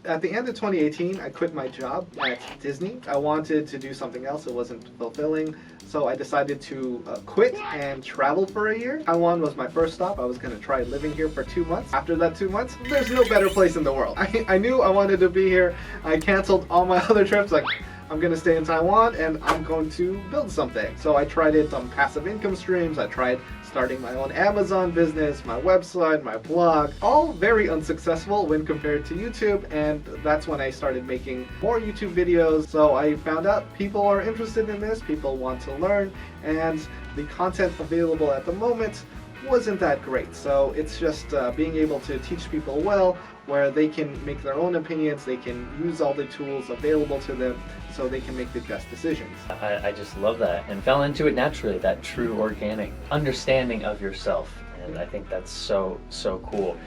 At the end of 2018, I quit my job at Disney. I wanted to do something else. It wasn't fulfilling. So I decided to quit and travel for a year. Taiwan was my first stop. I was going to try living here for 2 months. After that 2 months, there's no better place in the world. I knew I wanted to be here. I canceled all my other trips. Like, I'm going to stay in Taiwan and I'm going to build something. So I tried it on passive income streams. I tried starting my own Amazon business, my website, my blog, all very unsuccessful when compared to YouTube. And that's when I started making more YouTube videos. So I found out people are interested in this, people want to learn, and the content available at the moment wasn't that great. So it's just being able to teach people well, where they can make their own opinions, they can use all the tools available to them so they can make the best decisions. I just love that and fell into it naturally, that true organic understanding of yourself. And I think that's so cool.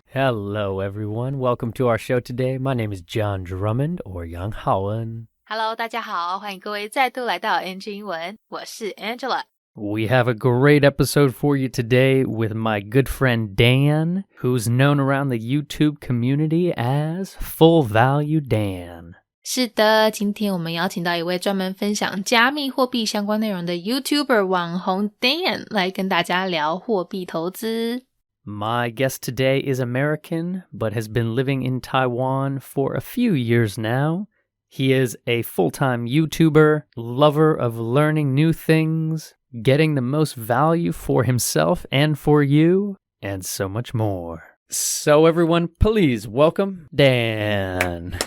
Hello everyone, welcome to our show today. My name is John Drummond or Yang Haoen. Hello， 大家好，欢迎各位再度来到 NG 英文，我是 Angela。We have a great episode for you today with my good friend Dan, who's known around the YouTube community as Full Value Dan. 是的，今天我们邀请到一位专门分享加密货币相关内容的 YouTuber 网红 Dan 来跟大家聊货币投资。My guest today is American, but has been living in Taiwan for a few years now. He is a full-time YouTuber, lover of learning new things, getting the most value for himself and for you, and so much more. So everyone, please welcome Dan.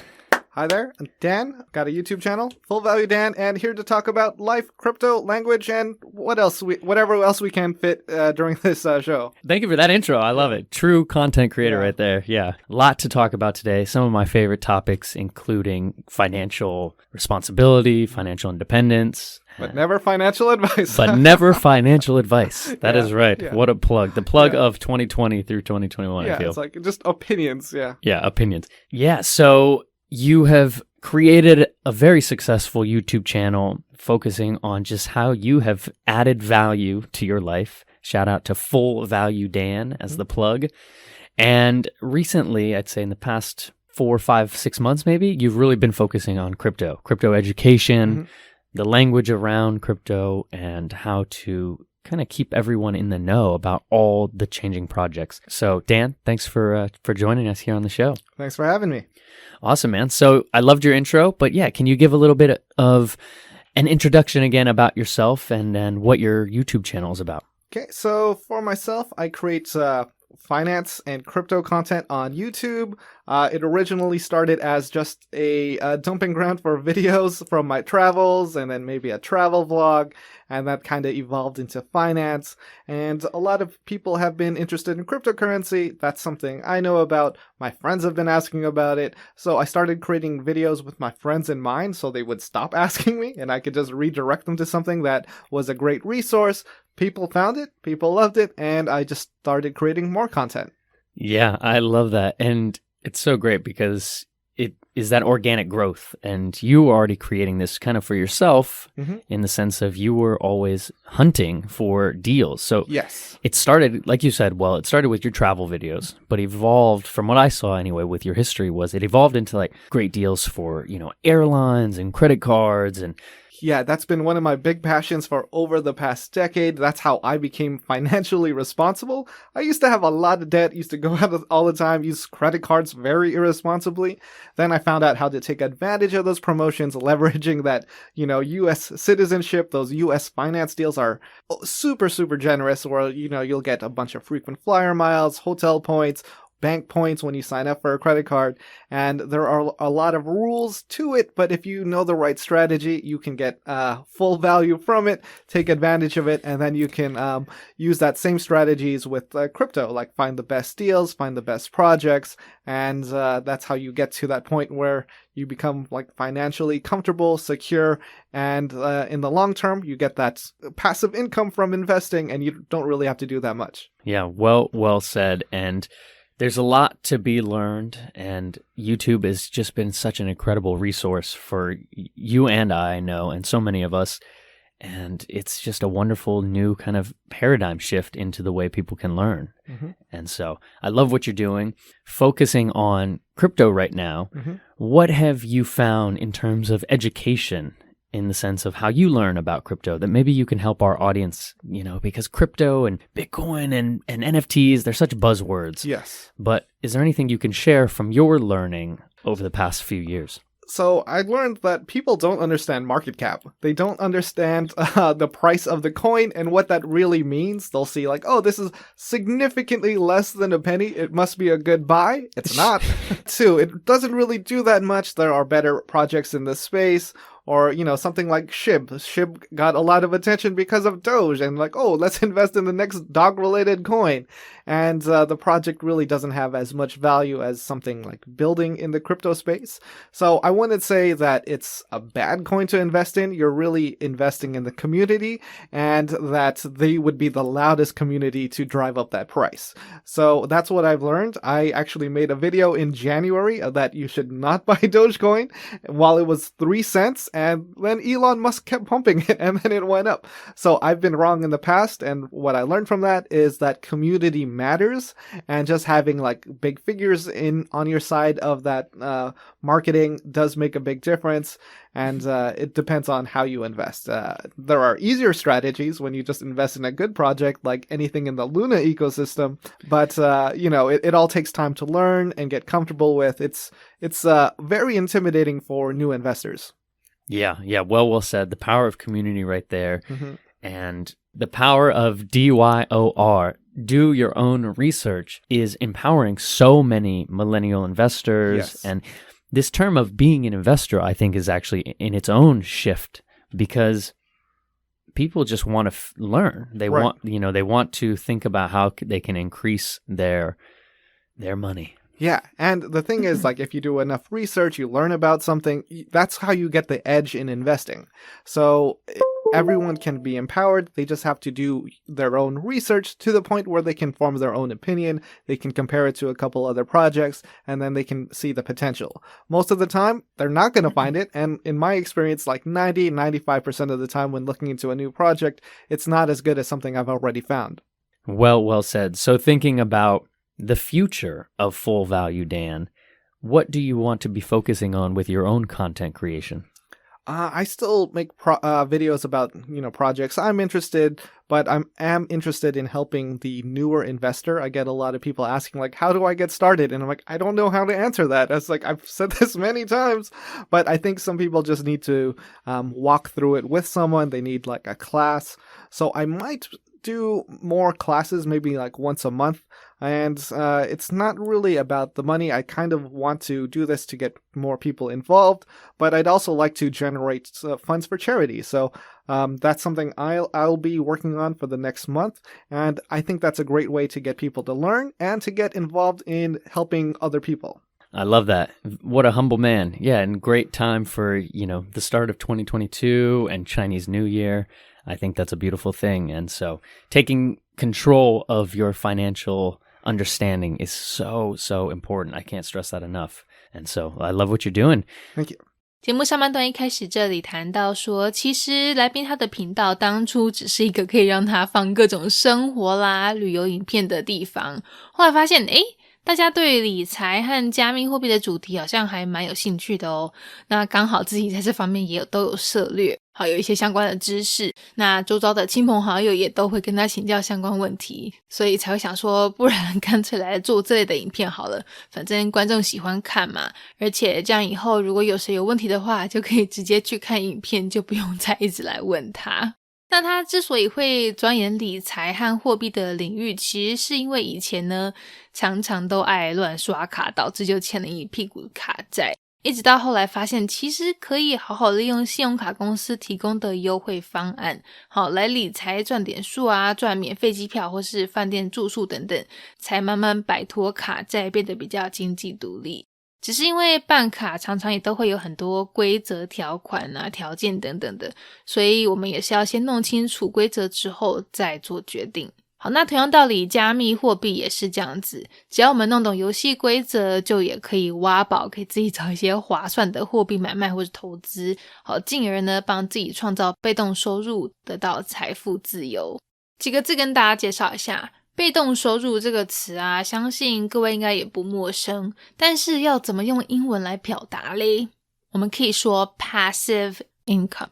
Hi there, I'm Dan. Got a YouTube channel, Full Value Dan, and here to talk about life, crypto, language, and whatever else we can fit during this show. Thank you for that intro. I love it. True content creator right there. Yeah. A lot to talk about today. Some of my favorite topics, including financial responsibility, financial independence. But never financial advice. But never financial advice. That is right. Yeah. What a plug. The plug of 2020 through 2021, I feel. Yeah, it's like just opinions, yeah. Yeah, opinions. Yeah, so you have created a very successful YouTube channel focusing on just how you have added value to your life. Shout out to Full Value Dan as the plug. And recently, I'd say in the past 4, 5, 6 months maybe, you've really been focusing on crypto education, the language around crypto, and how to kind of keep everyone in the know about all the changing projects. So Dan, thanks for joining us here on the show. Thanks for having me. Awesome, man. So I loved your intro, but yeah, can you give a little bit of an introduction again about yourself and what your YouTube channel is about? Okay, so for myself, I create finance and crypto content on YouTube. It originally started as just a dumping ground for videos from my travels and then maybe a travel vlog, and that kind of evolved into finance. And a lot of people have been interested in cryptocurrency. That's something I know about. My friends have been asking about it. So I started creating videos with my friends in mind so they would stop asking me and I could just redirect them to something that was a great resource. People found it, people loved it, and I just started creating more content. Yeah, I love that. And it's so great because it is that organic growth, and you were already creating this kind of for yourself in the sense of you were always hunting for deals. So yes, it started, like you said, it started with your travel videos, but evolved from what I saw anyway with your history was it evolved into like great deals for, airlines and credit cards and yeah, that's been one of my big passions for over the past decade. That's how I became financially responsible. I used to have a lot of debt, used to go out all the time, use credit cards very irresponsibly. Then I found out how to take advantage of those promotions, leveraging that, U.S. citizenship. Those U.S. finance deals are super, super generous where, you'll get a bunch of frequent flyer miles, hotel points, bank points when you sign up for a credit card, and there are a lot of rules to it, but if you know the right strategy, you can get full value from it, take advantage of it, and then you can use that same strategies with crypto, like find the best deals, find the best projects, and that's how you get to that point where you become like financially comfortable, secure, and in the long term, you get that passive income from investing, and you don't really have to do that much. Yeah, well said. And there's a lot to be learned, and YouTube has just been such an incredible resource for you and I know, and so many of us. And it's just a wonderful new kind of paradigm shift into the way people can learn. And so I love what you're doing. Focusing on crypto right now, what have you found in terms of education in the sense of how you learn about crypto that maybe you can help our audience, because crypto and Bitcoin and NFTs, they're such buzzwords. Yes. But is there anything you can share from your learning over the past few years? So I learned that people don't understand market cap. They don't understand the price of the coin and what that really means. They'll see like, oh, this is significantly less than a penny. It must be a good buy. It's not. Two, it doesn't really do that much. There are better projects in this space. Or, something like SHIB. SHIB got a lot of attention because of Doge and like, oh, let's invest in the next dog-related coin. And the project really doesn't have as much value as something like building in the crypto space. So I wouldn't say that it's a bad coin to invest in. You're really investing in the community and that they would be the loudest community to drive up that price. So that's what I've learned. I actually made a video in January that you should not buy Dogecoin while it was 3 cents. And then Elon Musk kept pumping it and then it went up. So I've been wrong in the past. And what I learned from that is that community matters. And just having like big figures on your side of that marketing does make a big difference. And it depends on how you invest. There are easier strategies when you just invest in a good project, like anything in the Luna ecosystem. But, it all takes time to learn and get comfortable with. It's very intimidating for new investors. Yeah. Well said. The power of community right there. And the power of DYOR, do your own research, is empowering so many millennial investors. Yes. And this term of being an investor, I think, is actually in its own shift because people just want to learn. They want to think about how they can increase their money. Yeah, and the thing is, like, if you do enough research, you learn about something, that's how you get the edge in investing. So everyone can be empowered. They just have to do their own research to the point where they can form their own opinion. They can compare it to a couple other projects, and then they can see the potential. Most of the time, they're not going to find it. And in my experience, like 95% of the time when looking into a new project, it's not as good as something I've already found. Well said. So thinking about the future of Full Value, Dan, what do you want to be focusing on with your own content creation? I still make videos about, projects I'm interested, but I am interested in helping the newer investor. I get a lot of people asking, like, how do I get started? And I'm like, I don't know how to answer that. It's like, I've said this many times, but I think some people just need to walk through it with someone. They need like a class. So I might do more classes, maybe like once a month. And it's not really about the money. I kind of want to do this to get more people involved, but I'd also like to generate funds for charity. So that's something I'll be working on for the next month. And I think that's a great way to get people to learn and to get involved in helping other people. I love that. What a humble man. Yeah, and great time for, the start of 2022 and Chinese New Year. I think that's a beautiful thing. And so taking control of your financial understanding is so, so important. I can't stress that enough. And so I love what you're doing. Thank you. 节目上半段一开始这里谈到说，其实来宾他的频道当初只是一个可以让他放各种生活啦、旅游影片的地方，后来发现大家对理财和加密货币的主题好像还蛮有兴趣的哦。那刚好自己在这方面也都有涉略，有一些相关的知识，那周遭的亲朋好友也都会跟他请教相关问题，所以才会想说不然干脆来做这类的影片好了，反正观众喜欢看嘛，而且这样以后如果有谁有问题的话，就可以直接去看影片，就不用再一直来问他。那他之所以会钻研理财和货币的领域，其实是因为以前呢常常都爱乱刷卡，导致就欠了一屁股卡债，一直到后来发现其实可以好好利用信用卡公司提供的优惠方案，来理财赚点数啊，赚免费机票或是饭店住宿等等，才慢慢摆脱卡债，变得比较经济独立。只是因为办卡常常也都会有很多规则条款啊、条件等等的，所以我们也是要先弄清楚规则之后再做决定。好，那同样道理，加密货币也是这样子，只要我们弄懂游戏规则，就也可以挖宝，可以自己找一些划算的货币买卖或是投资，好，进而呢帮自己创造被动收入，得到财富自由。几个字跟大家介绍一下，被动收入这个词啊，相信各位应该也不陌生，但是要怎么用英文来表达嘞？我们可以说 passive income。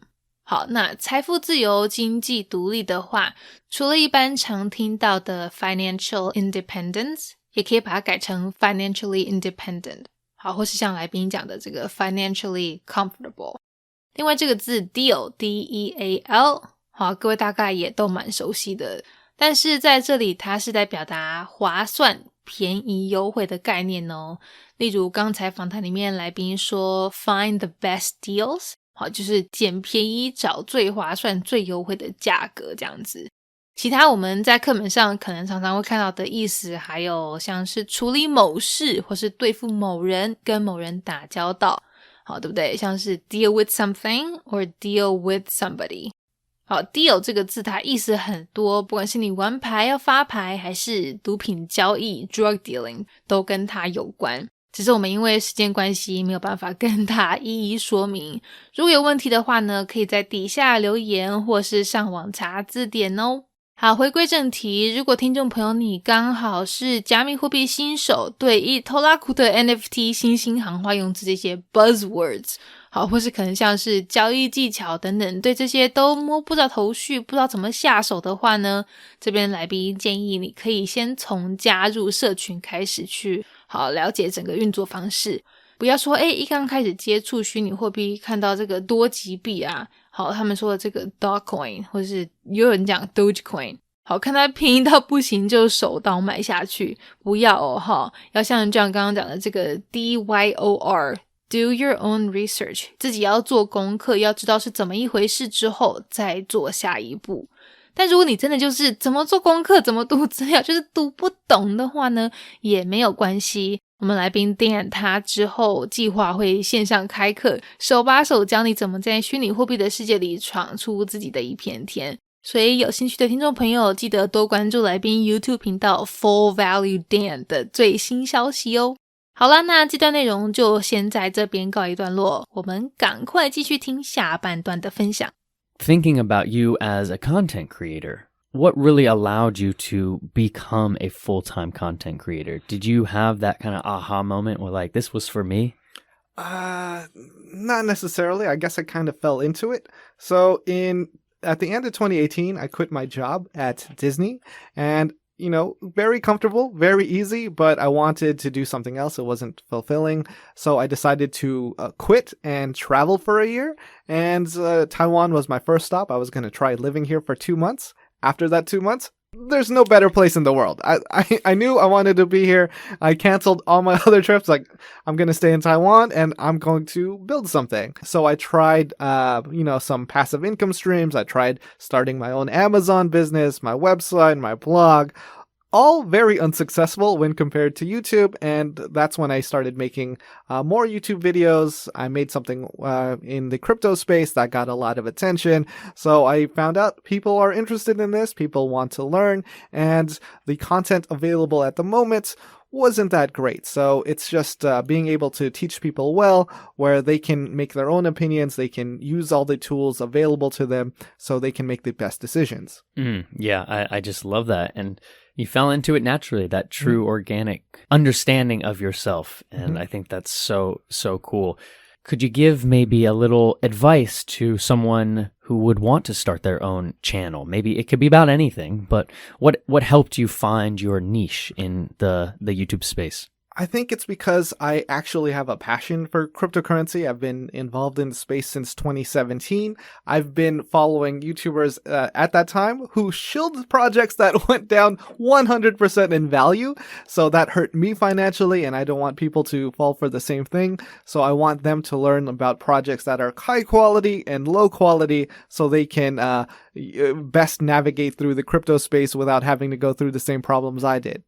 好，那财富自由、经济独立的话，除了一般常听到的 financial independence， 也可以把它改成 financially independent。好，或是像来宾讲的这个 financially comfortable。另外这个字 deal D-E-A-L， 好，各位大概也都蛮熟悉的，但是在这里它是在表达划算、便宜、优惠的概念哦。例如刚才访谈里面来宾说 find the best deals，好，就是捡便宜，找最划算、最优惠的价格这样子。其他我们在课本上可能常常会看到的意思，还有像是处理某事，或是对付某人，跟某人打交道，好，对不对？像是 deal with something or deal with somebody。好 ，deal 这个字它意思很多，不管是你玩牌要发牌，还是毒品交易 drug dealing， 都跟它有关。只是我们因为时间关系没有办法跟他一一说明，如果有问题的话呢，可以在底下留言或是上网查字典哦。好，回归正题，如果听众朋友你刚好是加密货币新手，对一拖拉库的 NFT 新兴行话用字这些 buzzwords， 好，或是可能像是交易技巧等等，对这些都摸不着头绪，不知道怎么下手的话呢，这边来宾建议你可以先从加入社群开始去好了解整个运作方式，不要说一刚开始接触虚拟货币看到这个多吉币啊，好，他们说的这个 Dogecoin 或是有人讲 Dogecoin， 好，看它便宜到不行就手刀买下去，不要哦，要像这样刚刚讲的这个 DYOR Do your own research， 自己要做功课，要知道是怎么一回事之后再做下一步。但如果你真的就是怎么做功课怎么读资料就是读不懂的话呢，也没有关系，我们来宾Dan他之后计划会线上开课，手把手教你怎么在虚拟货币的世界里闯出自己的一片天。所以有兴趣的听众朋友记得多关注来宾 YouTube 频道 Full Value Dan 的最新消息哦。好啦，那这段内容就先在这边告一段落，我们赶快继续听下半段的分享。Thinking about you as a content creator, what really allowed you to become a full-time content creator? Did you have that kind of aha moment where like, this was for me? Not necessarily. I guess I kind of fell into it. So at the end of 2018, I quit my job at Disney, and very comfortable, very easy, but I wanted to do something else. It wasn't fulfilling. So I decided to quit and travel for a year. And Taiwan was my first stop. I was going to try living here for 2 months. After that 2 months, there's no better place in the world. I knew I wanted to be here. I canceled all my other trips. Like, I'm going to stay in Taiwan and I'm going to build something. So I tried, some passive income streams. I tried starting my own Amazon business, my website, my blog. All very unsuccessful when compared to YouTube, and that's when I started making more YouTube videos. I made something in the crypto space that got a lot of attention, so I found out people are interested in this, people want to learn, and the content available at the moment wasn't that great. So it's just being able to teach people well, where they can make their own opinions, they can use all the tools available to them so they can make the best decisions. Yeah, I just love that. And you fell into it naturally, that true organic understanding of yourself. And I think that's so cool. Could you give maybe a little advice to someone who would want to start their own channel? Maybe it could be about anything, but what helped you find your niche in the YouTube space? I think it's because I actually have a passion for cryptocurrency. I've been involved in the space since 2017. I've been following YouTubers at that time who shilled projects that went down 100% in value. So that hurt me financially, and I don't want people to fall for the same thing. So I want them to learn about projects that are high quality and low quality so they can best navigate through the crypto space without having to go through the same problems I did.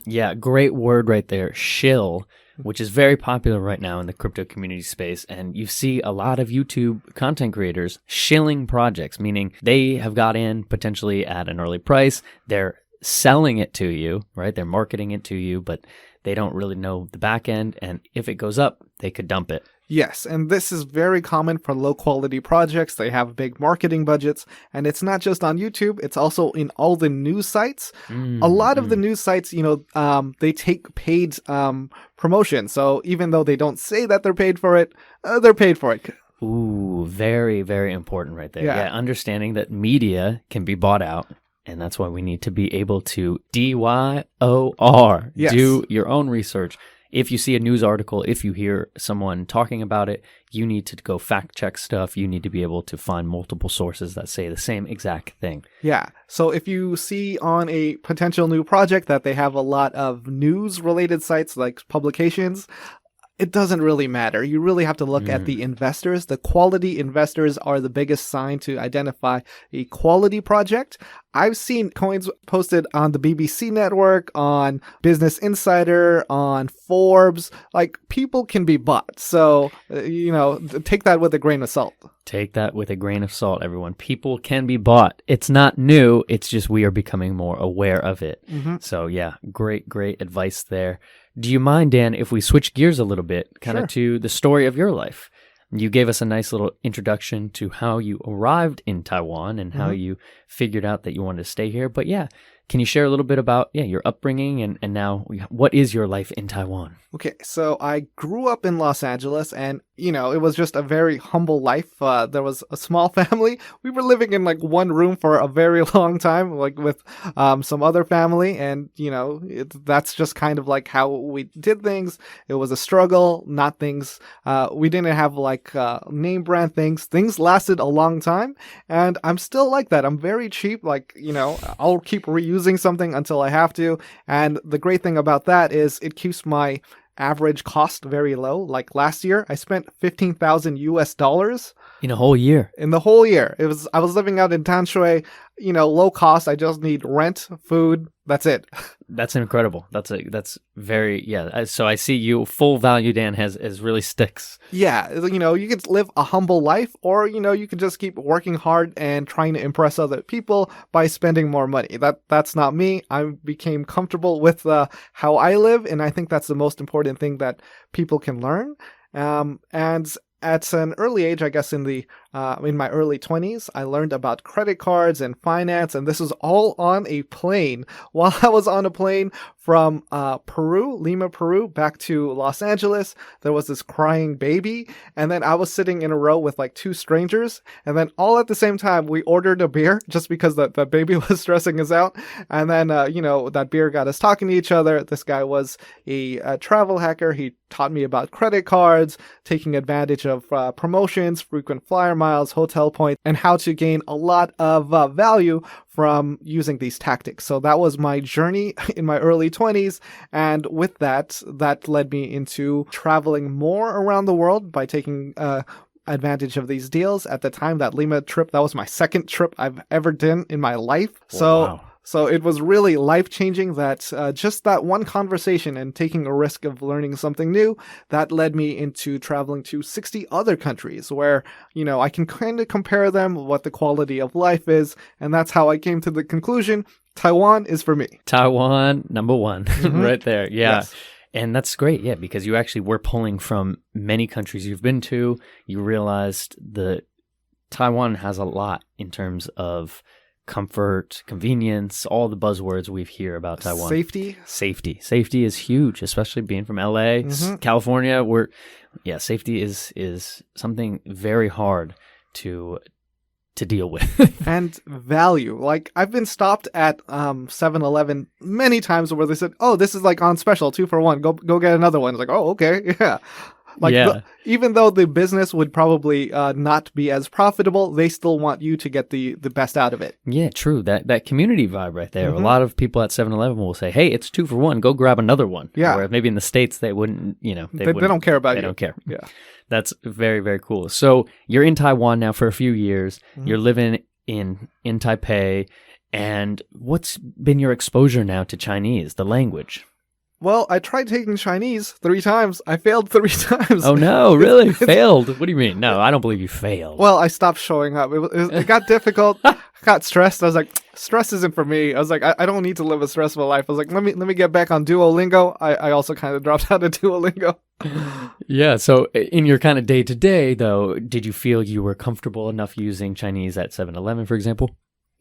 Yeah, great word right there, shill, which is very popular right now in the crypto community space. And you see a lot of YouTube content creators shilling projects, meaning they have got in potentially at an early price. They're selling it to you, right? They're marketing it to you, but they don't really know the back end. And if it goes up, they could dump it. Yes, and this is very common for low-quality projects. They have big marketing budgets, and it's not just on YouTube. It's also in all the news sites. A lot of the news sites, they take paid promotion. So even though they don't say that they're paid for it, they're paid for it. Ooh, very, very important right there. Yeah, understanding that media can be bought out. And that's why we need to be able to DYOR, do your own research. If you see a news article, if you hear someone talking about it, you need to go fact check stuff. You need to be able to find multiple sources that say the same exact thing. Yeah. So if you see on a potential new project that they have a lot of news related sites like publications, it doesn't really matter. You really have to look at the investors. The quality investors are the biggest sign to identify a quality project. I've seen coins posted on the BBC network, on Business Insider, on Forbes. Like, people can be bought. So, take that with a grain of salt. Take that with a grain of salt, everyone. People can be bought. It's not new. It's just we are becoming more aware of it. So, yeah, great advice there. Do you mind, Dan, if we switch gears a little bit, kind of to the story of your life? You gave us a nice little introduction to how you arrived in Taiwan and how you figured out that you wanted to stay here. But yeah, can you share a little bit about your upbringing and now what is your life in Taiwan? Okay, so I grew up in Los Angeles and, it was just a very humble life. There was a small family. We were living in like one room for a very long time, like with some other family. And, that's just kind of like how we did things. It was a struggle, not things. We didn't have like name brand things. Things lasted a long time. And I'm still like that. I'm very cheap. Like, I'll keep reusing something until I have to. And the great thing about that is it keeps my average cost very low. Like last year, I spent $15,000 in a whole year. In the whole year, I was living out in Tanshui, low cost. I just need rent, food. That's it. That's incredible. That's very So I see you full value, Dan, has really sticks. Yeah, you could live a humble life, or you could just keep working hard and trying to impress other people by spending more money. That's not me. I became comfortable with how I live, and I think that's the most important thing that people can learn. And at an early age, I guess in my early 20s, I learned about credit cards and finance, and this was all on a plane. While I was on a plane from Lima, Peru, back to Los Angeles, there was this crying baby, and then I was sitting in a row with like two strangers, and then all at the same time, we ordered a beer just because the baby was stressing us out, and then, that beer got us talking to each other. This guy was a travel hacker. He taught me about credit cards, taking advantage of promotions, frequent flyer miles, hotel points, and how to gain a lot of value from using these tactics. So that was my journey in my early 20s. And with that led me into traveling more around the world by taking advantage of these deals. At the time, that Lima trip, that was my second trip I've ever done in my life. So it was really life-changing that just that one conversation and taking a risk of learning something new, that led me into traveling to 60 other countries where, I can kind of compare them, what the quality of life is. And that's how I came to the conclusion, Taiwan is for me. Taiwan, number one, right there. Yeah. Yes. And that's great. Yeah, because you actually were pulling from many countries you've been to. You realized that Taiwan has a lot in terms of comfort, convenience, all the buzzwords we hear about Taiwan. Safety is huge, especially being from LA, California, where safety is something very hard to deal with. And value. Like, I've been stopped at 7-Eleven many times where they said, "Oh, this is like on special, 2 for 1. Go get another one." It's like, "Oh, okay." Yeah. Even though the business would probably not be as profitable, they still want you to get the best out of it. Yeah, true. That community vibe right there. A lot of people at 7-Eleven will say, "Hey, it's 2 for 1. Go grab another one." Yeah. Where maybe in the States they wouldn't. They don't care about you. They don't care. Yeah. That's very, very cool. So you're in Taiwan now for a few years. You're living in Taipei. And what's been your exposure now to Chinese, the language? Well, I tried taking Chinese 3 times. I failed 3 times. Oh, no, really? Failed? What do you mean? No, I don't believe you failed. Well, I stopped showing up. It got difficult. I got stressed. I was like, stress isn't for me. I was like, I don't need to live a stressful life. I was like, let me get back on Duolingo. I also kind of dropped out of Duolingo. Yeah, so in your kind of day-to-day, though, did you feel you were comfortable enough using Chinese at 7-Eleven, for example?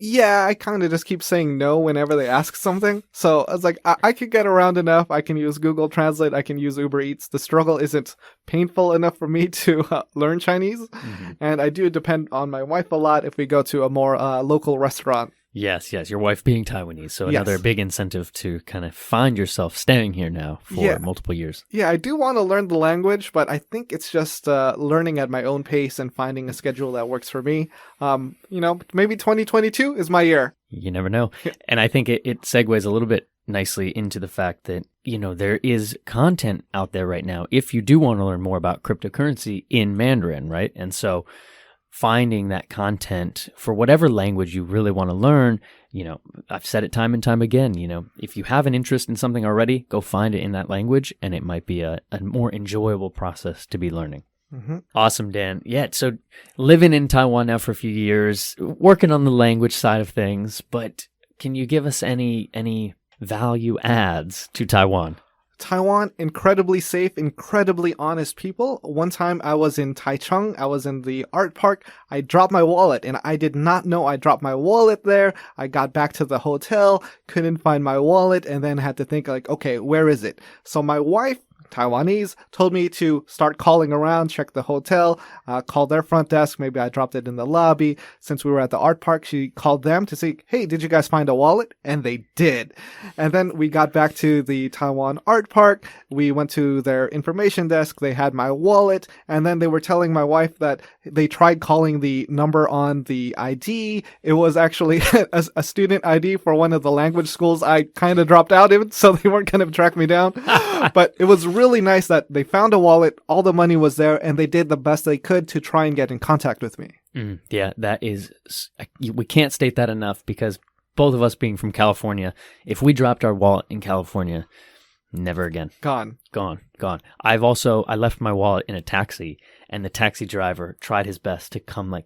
Yeah, I kind of just keep saying no whenever they ask something. So I was like, I could get around enough. I can use Google Translate. I can use Uber Eats. The struggle isn't painful enough for me to learn Chinese. Mm-hmm. And I do depend on my wife a lot if we go to a more local restaurant. Yes, your wife being Taiwanese. So another big incentive to kind of find yourself staying here now for multiple years. Yeah, I do want to learn the language, but I think it's just learning at my own pace and finding a schedule that works for me. Maybe 2022 is my year. You never know. And I think it segues a little bit nicely into the fact that, there is content out there right now if you do want to learn more about cryptocurrency in Mandarin, right? And so finding that content for whatever language you really want to learn, I've said it time and time again, if you have an interest in something already, go find it in that language and it might be a more enjoyable process to be learning. Mm-hmm. Awesome, Dan. Yeah, so living in Taiwan now for a few years, working on the language side of things, but can you give us any value adds to Taiwan? Taiwan, incredibly safe, incredibly honest people. One time I was in Taichung, I was in the art park, I dropped my wallet and I did not know I dropped my wallet there. I got back to the hotel, couldn't find my wallet, and then had to think like, okay, where is it? So my wife, Taiwanese, told me to start calling around, check the hotel, call their front desk. Maybe I dropped it in the lobby. Since we were at the art park, she called them to say, hey, did you guys find a wallet? And they did. And then we got back to the Taiwan art park. We went to their information desk. They had my wallet. And then they were telling my wife that they tried calling the number on the ID. It was actually a student ID for one of the language schools I kind of dropped out in, so they weren't going to track me down. But it was really nice that they found a wallet, all the money was there, and they did the best they could to try and get in contact with me. Yeah, that is, we can't state that enough, because both of us being from California, if we dropped our wallet in California, never again. Gone. I left my wallet in a taxi, and the taxi driver tried his best to come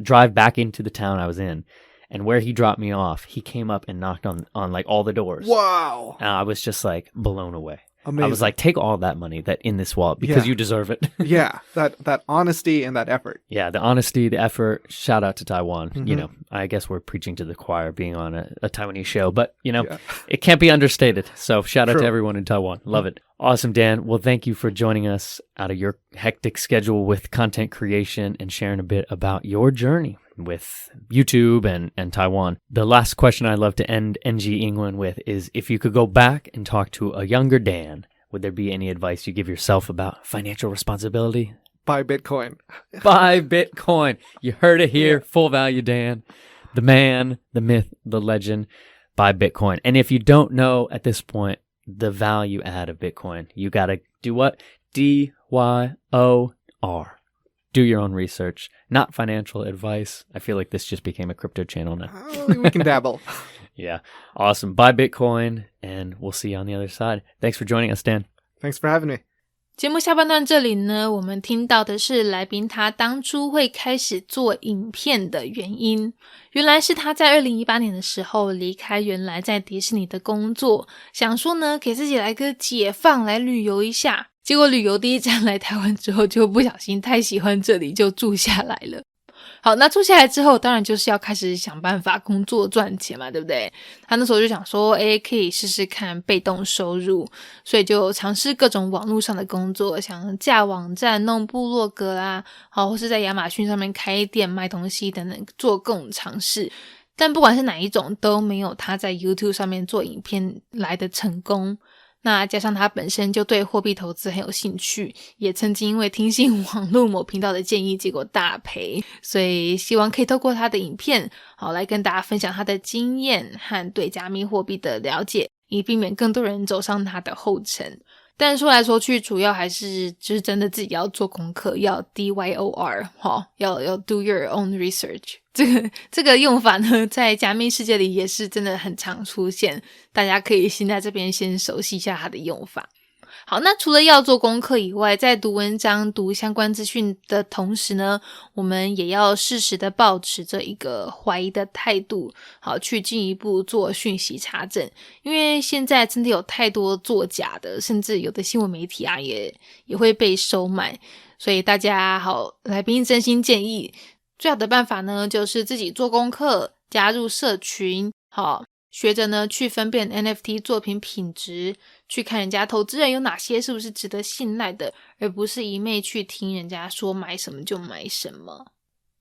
drive back into the town I was in. And where he dropped me off, he came up and knocked on like all the doors. Wow. And I was just like blown away. Amazing. I was like, take all that money that in this wallet because you deserve it. Yeah, that honesty and that effort. Yeah, the honesty, the effort. Shout out to Taiwan. Mm-hmm. I guess we're preaching to the choir being on a Taiwanese show, but it can't be understated. So shout out to everyone in Taiwan. Love it. Awesome, Dan. Well, thank you for joining us out of your hectic schedule with content creation and sharing a bit about your journey with YouTube and Taiwan. The last question I love to end NG England with is, if you could go back and talk to a younger Dan, would there be any advice you give yourself about financial responsibility? Buy Bitcoin. Buy Bitcoin. You heard it here. Full value Dan. The man, the myth, the legend. Buy Bitcoin. And if you don't know at this point the value add of Bitcoin, you got to do what? DYOR. Do your own research, not financial advice. I feel like this just became a crypto channel now. We can dabble. Yeah. Awesome. Buy Bitcoin, and we'll see you on the other side. Thanks for joining us, Dan. Thanks for having me. 节目下半段这里呢，我们听到的是来宾他当初会开始做影片的原因。原来是他在2018年的时候离开原来在迪士尼的工作，想说呢给自己来个解放，来旅游一下。结果旅游第一站来台湾之后，就不小心太喜欢这里，就住下来了。好，那住下来之后，当然就是要开始想办法工作赚钱嘛，对不对？他那时候就想说，可以试试看被动收入，所以就尝试各种网络上的工作，想架网站、弄部落格啊，好，或是在亚马逊上面开店卖东西等等，做各种尝试。但不管是哪一种，都没有他在 YouTube 上面做影片来的成功。那加上他本身就对货币投资很有兴趣，也曾经因为听信网络某频道的建议，结果大赔，所以希望可以透过他的影片，好来跟大家分享他的经验和对加密货币的了解，以避免更多人走上他的后尘。但说来说去主要还是就是真的自己要做功课，要 DYOR 要 do your own research。 这个用法呢在加密世界里也是真的很常出现，大家可以先在这边先熟悉一下它的用法。好，那除了要做功课以外，在读文章读相关资讯的同时呢，我们也要适时的保持着一个怀疑的态度，好，去进一步做讯息查证。因为现在真的有太多作假的，甚至有的新闻媒体啊也会被收买，所以大家好，来宾真心建议最好的办法呢就是自己做功课，加入社群，好，学着呢去分辨 NFT 作品品质，去看人家投资人有哪些是不是值得信赖的，而不是一昧去听人家说买什么就买什么。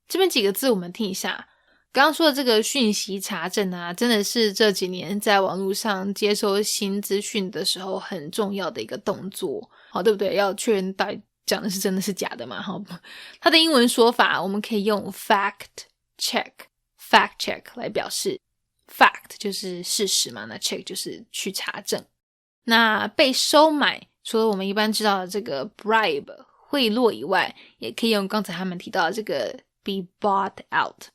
这边几个字我们听一下，刚刚说的这个讯息查证啊，真的是这几年在网络上接收新资讯的时候很重要的一个动作，好，对不对？要确认到底讲的是真的是假的嘛。好，它的英文说法我们可以用 fact check 来表示。fact 就是事实嘛，那 check 就是去查证。那被收买除了我们一般知道的这个 bribe 贿赂以外，也可以用刚才他们提到的这个 be bought out，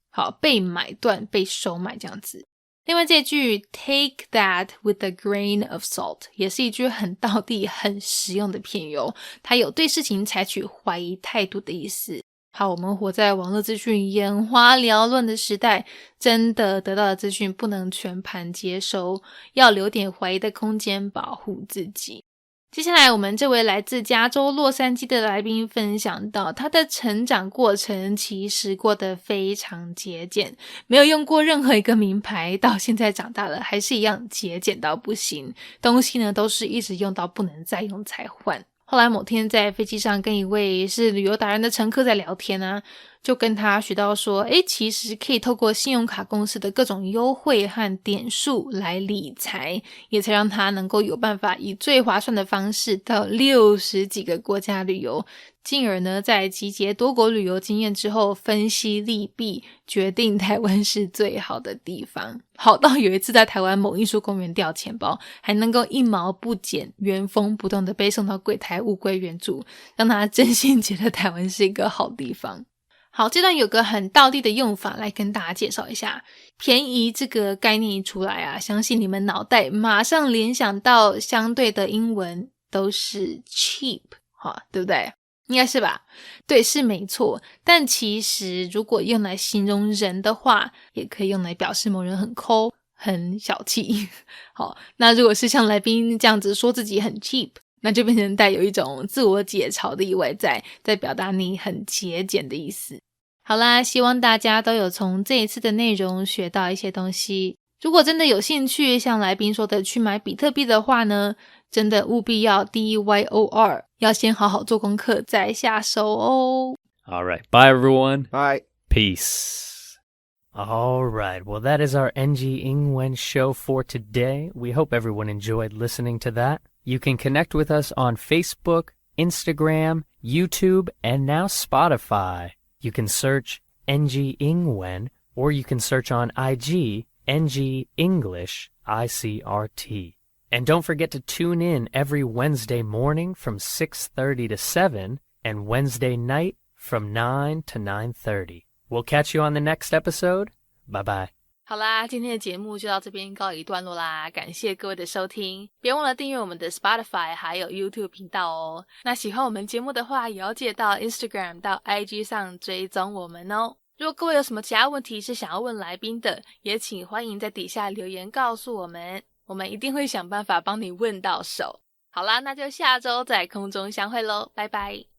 好，被买断被收买这样子。另外这句 take that with a grain of salt 也是一句很道地很实用的片语哦，它有对事情采取怀疑态度的意思。好，我们活在网络资讯眼花缭乱的时代，真的得到的资讯不能全盘接收，要留点怀疑的空间保护自己。接下来我们这位来自加州洛杉矶的来宾分享到，他的成长过程其实过得非常节俭，没有用过任何一个名牌，到现在长大了还是一样节俭到不行，东西呢都是一直用到不能再用才换。后来某天在飞机上跟一位是旅游达人的乘客在聊天啊，就跟他学到说，其实可以透过信用卡公司的各种优惠和点数来理财，也才让他能够有办法以最划算的方式到60几个国家旅游，进而呢在集结多国旅游经验之后分析利弊，决定台湾是最好的地方。好到有一次在台湾某艺术公园掉钱包，还能够1毛不减原封不动的被送到柜台物归原主，让他真心觉得台湾是一个好地方。好，这段有个很道地的用法来跟大家介绍一下。便宜这个概念一出来啊，相信你们脑袋马上联想到相对的英文都是 cheap， 对不对？应该是吧？对，是没错。但其实如果用来形容人的话，也可以用来表示某人很抠很小气。好，那如果是像来宾这样子说自己很 cheap，那就变成带有一种自我解嘲的意味在表达你很节俭的意思。好啦，希望大家都有从这一次的内容学到一些东西。如果真的有兴趣像来宾说的去买比特币的话呢，真的务必要 DYOR， 要先好好做功课再下手哦。 Alright, bye everyone. Bye. Peace. Alright, well that is our NG 英文 show for today. We hope everyone enjoyed listening to that. You can connect with us on Facebook, Instagram, YouTube, and now Spotify. You can search NG 英文 or you can search on IG NG English ICRT. And don't forget to tune in every Wednesday morning from 6:30 to 7 and Wednesday night from 9 to 9:30. We'll catch you on the next episode. Bye-bye. 好啦，今天的节目就到这边告一段落啦，感谢各位的收听，别忘了订阅我们的 Spotify 还有 YouTube 频道哦。那喜欢我们节目的话，也要记得到 Instagram 到 IG 上追踪我们哦。如果各位有什么其他问题是想要问来宾的，也请欢迎在底下留言告诉我们，我们一定会想办法帮你问到手。好啦，那就下周在空中相会咯，拜拜。